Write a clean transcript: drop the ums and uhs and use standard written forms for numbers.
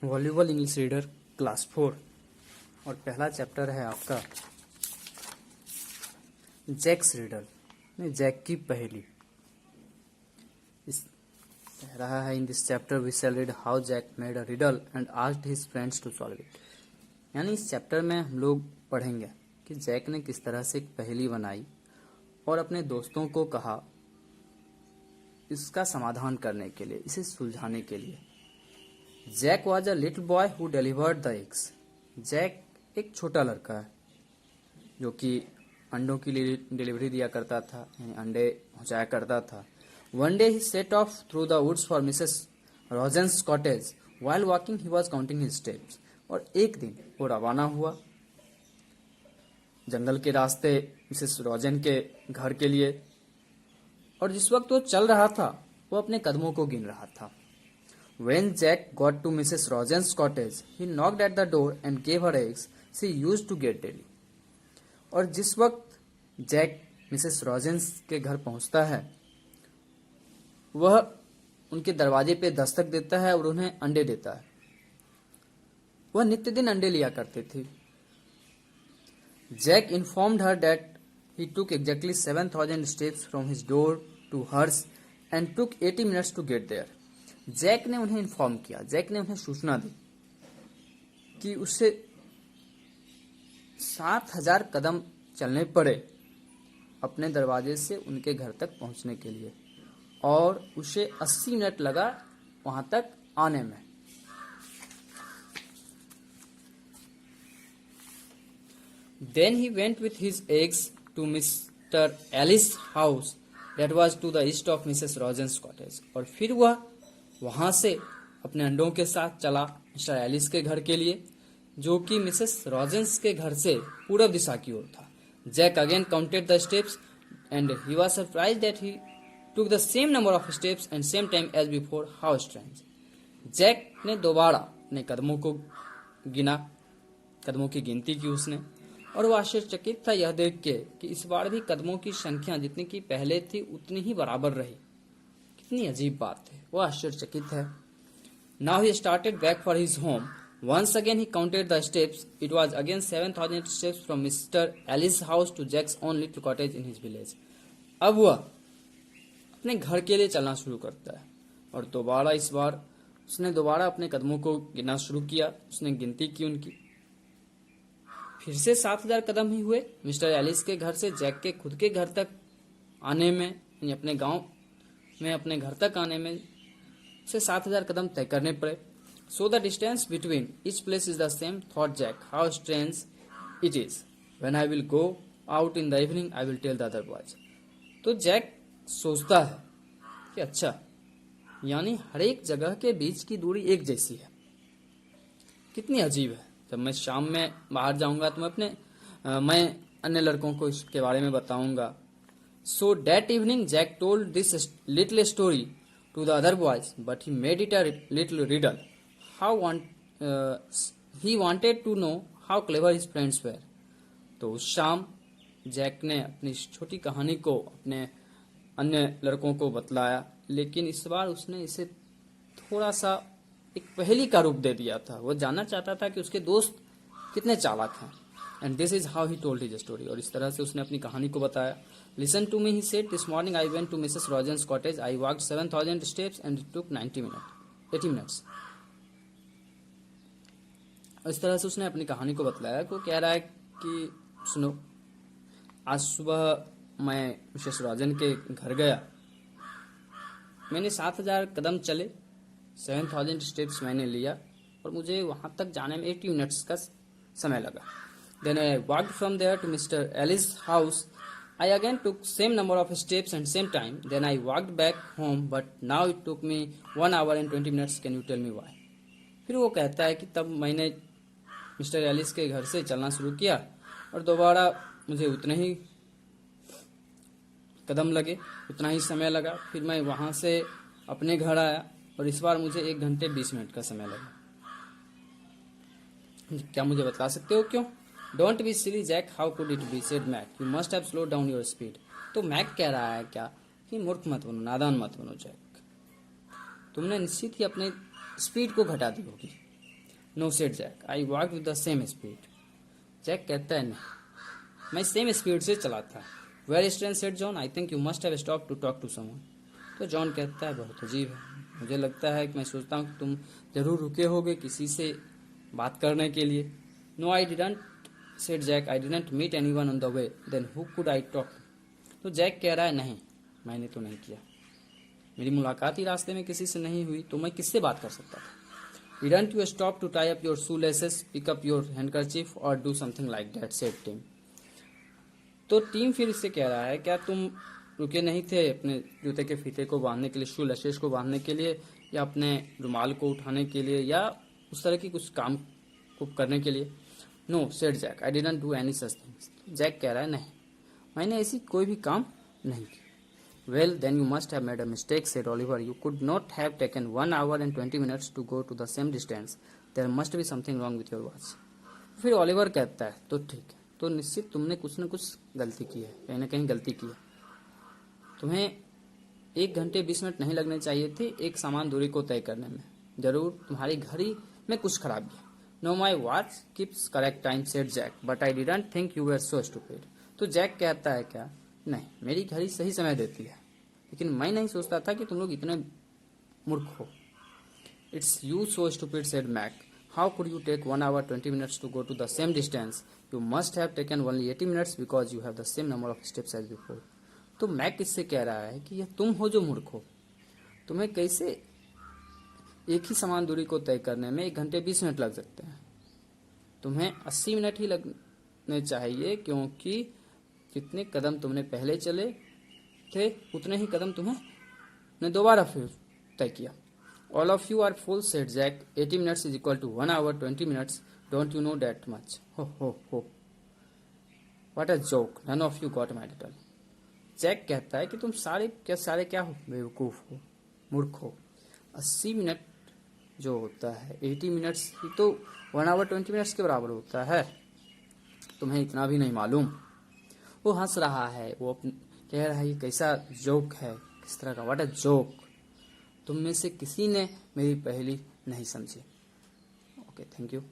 Voluble English reader class 4 और पहला chapter है आपका जैक्स रीडर में जैक की पहेली। इस रहा है in this chapter we shall read how Jack made a riddle and asked his friends to solve it. यानी इस चैप्टर में हम लोग पढ़ेंगे कि जैक ने किस तरह से एक पहेली बनाई और अपने दोस्तों को कहा इसका समाधान करने के लिए, इसे सुलझाने के लिए। Jack was a little boy who delivered the eggs. Jack एक छोटा लड़का है जो कि अंडों की डिलीवरी दिया करता था, यानी अंडे पहुंचाया करता था। One day he set off through the woods for Mrs Rogers cottage. While walking he was counting his steps. और एक दिन वो रवाना हुआ जंगल के रास्ते मिसेस रॉजेन के घर के लिए, और जिस वक्त वो चल रहा था वो अपने कदमों को गिन रहा था। When Jack got to Mrs. Rosen's cottage, he knocked at the door and gave her eggs she used to get daily. और जिस वक्त जैक मिसेस रॉजेंस के घर पहुंचता है वह उनके दरवाजे पे दस्तक देता है और उन्हें अंडे देता है। वह नित्य दिन अंडे लिया करते थे। Jack informed her that he took exactly 7,000 steps from his door to hers and took 80 minutes to get there. Jack ने उन्हें इन्फॉर्म किया, जैक ने उन्हें सूचना दी कि उसे 7,000 कदम चलने पड़े अपने दरवाजे से उनके घर तक पहुंचने के लिए, और उसे 80 मिनट लगा वहां तक आने में। Then he went with his eggs to Mr. Alice's house that was to the east of Mrs. Rosen's cottage. और फिर वह वहां से अपने अंडों के साथ चला मिस्टर एलिस के घर के लिए, जो कि मिसेस रॉजेंस के घर से पूरब दिशा की ओर था। Jack again counted the steps and he was surprised that he took the same number of steps and same time as before. How strange. Jack ने दोबारा अपने कदमों को गिना, कदमों की गिनती की उसने, और वह आश्चर्यचकित था यह देख के कि इस बार भी कदमों की संख्या जितनी की पहले थी उतनी ही बराबर रही। कितनी अजीब बात है, वह आश्चर्यचकित है। Now he started back for his home. Once again he counted the steps. It was again 7,000 steps from mister Ellis house to Jack's own little cottage in his village. अब वह अपने घर के लिए चलना शुरू करता है और दोबारा इस बार उसने दोबारा अपने कदमों को गिनना शुरू किया। उसने गिनती की उनकी, फिर से 7,000 कदम ही हुए मिस्टर एलिस के घर से जैक के खुद के घर तक आने में, यानी अपने गांव में अपने घर तक आने में से 7,000 कदम तय करने पड़े। So the distance between each place is the same, thought Jack. How strange it is. When I will go out in the evening I will tell the other boys. तो जैक सोचता है कि अच्छा, यानी हर एक जगह के बीच की दूरी एक जैसी है। कितनी अजीब है। जब मैं शाम में बाहर जाऊंगा तो मैं अन्य लड़कों को इसके बारे में बताऊंगा। So that evening Jack told this little story to the other boys but he made it a little riddle. He wanted to know how clever his friends were. तो उस शाम जैक ने अपनी छोटी कहानी को अपने अन्य लड़कों को बतलाया, लेकिन इस बार उसने इसे थोड़ा सा एक पहेली का रूप दे दिया था। वो जानना चाहता था कि उसके दोस्त कितने चालाक हैं। And this is how he told his story. और इस तरह से उसने अपनी कहानी को बताया। Listen to me, he said, this morning I went to Mrs Rogers cottage. I walked 7,000 steps and it took 80 minutes. इस तरह से उसने अपनी कहानी को बतलाया। वो कह रहा है कि सुनो, आज सुबह मैं मिसेस रॉजेन के घर गया, मैंने 7,000 कदम चले, 7,000 स्टेप्स मैंने लिया और मुझे वहां तक जाने में 80 मिनट्स का समय लगा। Then I walked from there to Mr. Ali's house. I again took same number of steps and same time. Then I walked back home, but now it took me 1 hour and 20 minutes. Can you tell me why? फिर वो कहता है कि तब मैंने mister Alice के घर से चलना शुरू किया और दोबारा मुझे उतने ही कदम लगे, उतना ही समय लगा। फिर मैं वहां से अपने घर आया और इस बार मुझे 1 घंटे 20 मिनट का समय लगा। क्या मुझे बता सकते हो क्यों? Don't be silly Jack, how could it be, said Mac, you must have slow down your speed. तो मैक कह रहा है क्या कि मूर्ख मत बनो, नादान मत बनो जैक, तुमने निश्चित ही अपने स्पीड को घटा दी होगी। No said Jack, I walk with the same speed. Jack कहता है नहीं, मैं सेम स्पीड से चला था। Very strange said John, I think you must have stop to talk to someone. तो जॉन कहता है बहुत अजीब है, मुझे लगता है कि मैं सोचता हूँ कि तुम जरूर रुके होगे किसी से बात करने के लिए। No I didn't said Jack, I didn't meet anyone on the way, then who could I talk. तो जैक कह रहा है नहीं, मैंने तो नहीं किया, मेरी मुलाकात ही रास्ते में किसी से नहीं हुई, तो मैं किससे बात कर सकता था। Didn't you stop to tie up your shoelaces, pick up your handkerchief or do something like that, said Tim. तो टीम फिर इससे कह रहा है, क्या तुम रुके नहीं थे अपने जूते के फीते को बांधने के लिए, शू लशेस को बांधने के लिए, या अपने रुमाल को उठाने के लिए, या उस तरह की कुछ काम को करने के लिए। No said Jack, I didn't do any such things. Jack कह रहा है नहीं, मैंने ऐसी कोई भी काम नहीं की। Well, then you must have made a mistake, said Oliver. You could not have taken 1 hour and 20 minutes to go to the same distance. There must be something wrong with your watch. फिर Oliver कहता है, तो ठीक है, तो निश्चित तुमने कुछ न कुछ गलती की है, कहीं ना कहीं गलती की है। तुम्हें 1 घंटे 20 मिनट नहीं लगने चाहिए थे एक समान दूरी को तय करने में। जरूर तुम्हारी घड़ी में कुछ खराबी है। No my watch keeps correct time, said Jack, but I didn't think you were so stupid. तो जैक कहता है, क्या नहीं, मेरी घड़ी सही समय देती है, लेकिन मैं नहीं सोचता था कि तुम लोग इतने मूर्ख हो। It's you so stupid, said Mac, how could you take 1 hour 20 minutes to go to the same distance, you must have taken only 80 minutes because you have the same number of steps as before. तो Mac इससे कह रहा है कि यह तुम हो जो मूर्ख हो, तुम्हें कैसे एक ही समान दूरी को तय करने में 1 घंटे 20 मिनट लग सकते हैं। तुम्हें 80 मिनट ही लगने चाहिए, क्योंकि जितने कदम तुमने पहले चले थे उतने ही कदम तुम्हें दोबारा फिर तय किया। All of you are fool, said Jack, 80 minutes is equal to 1 hour 20 minutes, don't you know that much. Oh what a joke, none of you got my little. Jack कहता है कि तुम सारे क्या हो, बेवकूफ हो, मूर्ख हो। 80 मिनट जो होता है 80 minutes ही तो 1 hour 20 minutes के बराबर होता है, तुम्हें इतना भी नहीं मालूम। वो हंस रहा है, वो कह रहा है ये कैसा जोक है, किस तरह का, व्हाट अ जोक, तुम में से किसी ने मेरी पहेली नहीं समझी। Okay, thank you.